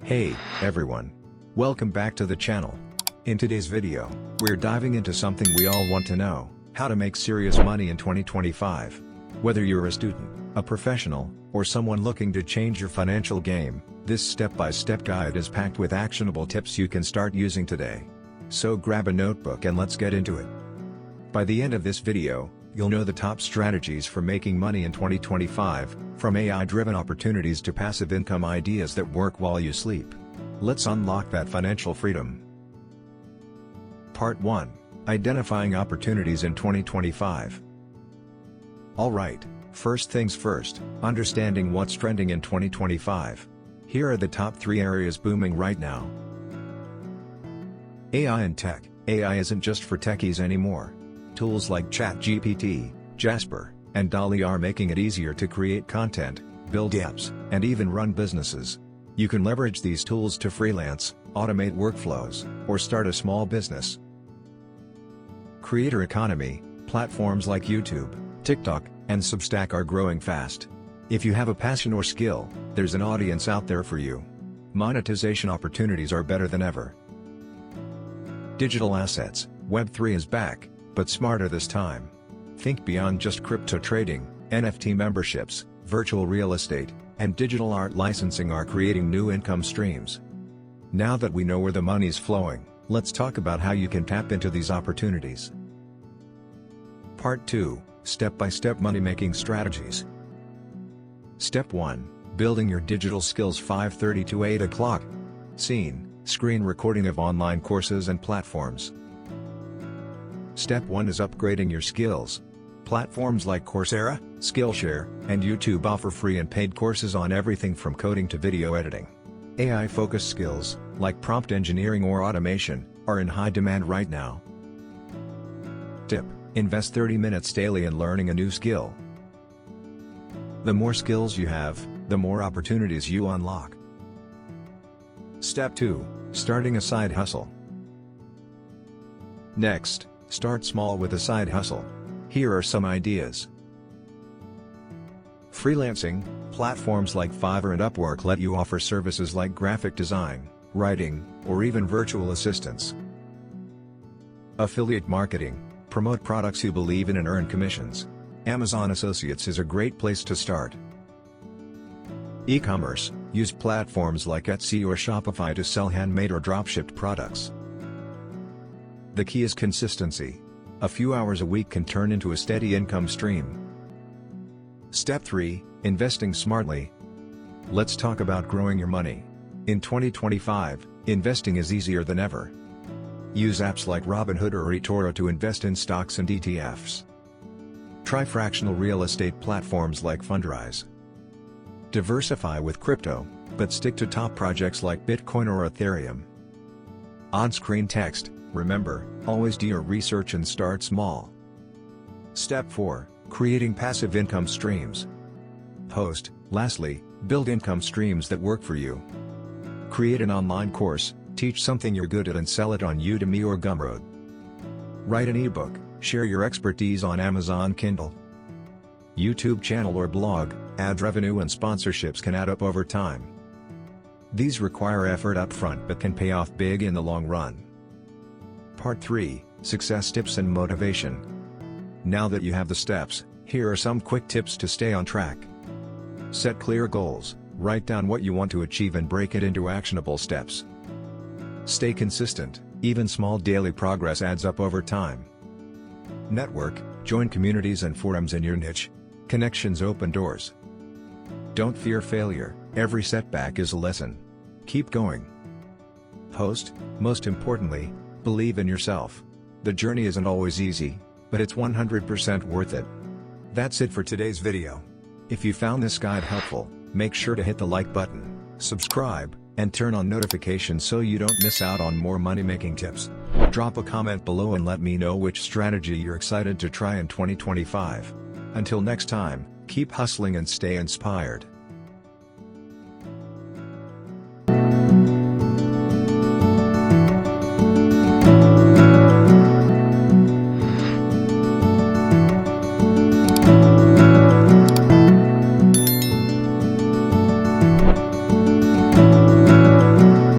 Hey, everyone. Welcome back to the channel. In today's video, we're diving into something we all want to know: how to make serious money in 2025. Whether you're a student, a professional, or someone looking to change your financial game, this step-by-step guide is packed with actionable tips you can start using today. So grab a notebook and let's get into it. By the end of this video, you'll know the top strategies for making money in 2025, from AI-driven opportunities to passive income ideas that work while you sleep. Let's unlock that financial freedom. Part 1. Identifying opportunities in 2025. Alright, first things first, understanding what's trending in 2025. Here are the top 3 areas booming right now. AI and tech. AI isn't just for techies anymore. Tools like ChatGPT, Jasper, and DALL-E are making it easier to create content, build apps, and even run businesses. You can leverage these tools to freelance, automate workflows, or start a small business. Creator economy. Platforms like YouTube, TikTok, and Substack are growing fast. If you have a passion or skill, there's an audience out there for you. Monetization opportunities are better than ever. Digital assets. Web3 is back, but smarter this time. Think beyond just crypto trading. NFT memberships, virtual real estate, and digital art licensing are creating new income streams. Now that we know where the money's flowing, let's talk about how you can tap into these opportunities. Part 2. Step-by-step money-making strategies. Step 1. Building your digital skills. 5:30 to 8 o'clock. Scene: screen recording of online courses and platforms. Step 1 is upgrading your skills. Platforms like Coursera, Skillshare, and YouTube offer free and paid courses on everything from coding to video editing. AI-focused skills, like prompt engineering or automation, are in high demand right now. Tip: invest 30 minutes daily in learning a new skill. The more skills you have, the more opportunities you unlock. Step 2. Starting a side hustle. Next, start small with a side hustle. Here are some ideas. Freelancing. Platforms like Fiverr and Upwork let you offer services like graphic design, writing, or even virtual assistants. Affiliate marketing. Promote products you believe in and earn commissions. Amazon Associates is a great place to start. E-commerce. Use platforms like Etsy or Shopify to sell handmade or dropshipped products. The key is consistency. A few hours a week can turn into a steady income stream. Step 3. Investing smartly. Let's talk about growing your money. In 2025, investing is easier than ever. Use apps like Robinhood or eToro to invest in stocks and ETFs. Try fractional real estate platforms like Fundrise. Diversify with crypto, but stick to top projects like Bitcoin or Ethereum. On-screen text. Remember, always do your research and start small. Step 4. Creating passive income streams. Lastly, build income streams that work for you. Create an online course, teach something you're good at and sell it on Udemy or Gumroad. Write an ebook, share your expertise on Amazon Kindle. YouTube channel or blog. Ad revenue and sponsorships can add up over time. These require effort up front but can pay off big in the long run. Part 3. Success tips and motivation. Now that you have the steps, here are some quick tips to stay on track. Set clear goals. Write down what you want to achieve and break it into actionable steps. Stay consistent. Even small daily progress adds up over time. Network. Join communities and forums in your niche. Connections open doors. Don't fear failure. Every setback is a lesson. Keep going. Most importantly, believe in yourself. The journey isn't always easy, but it's 100% worth it. That's it for today's video. If you found this guide helpful, make sure to hit the like button, subscribe, and turn on notifications so you don't miss out on more money-making tips. Drop a comment below and let me know which strategy you're excited to try in 2025. Until next time, keep hustling and stay inspired.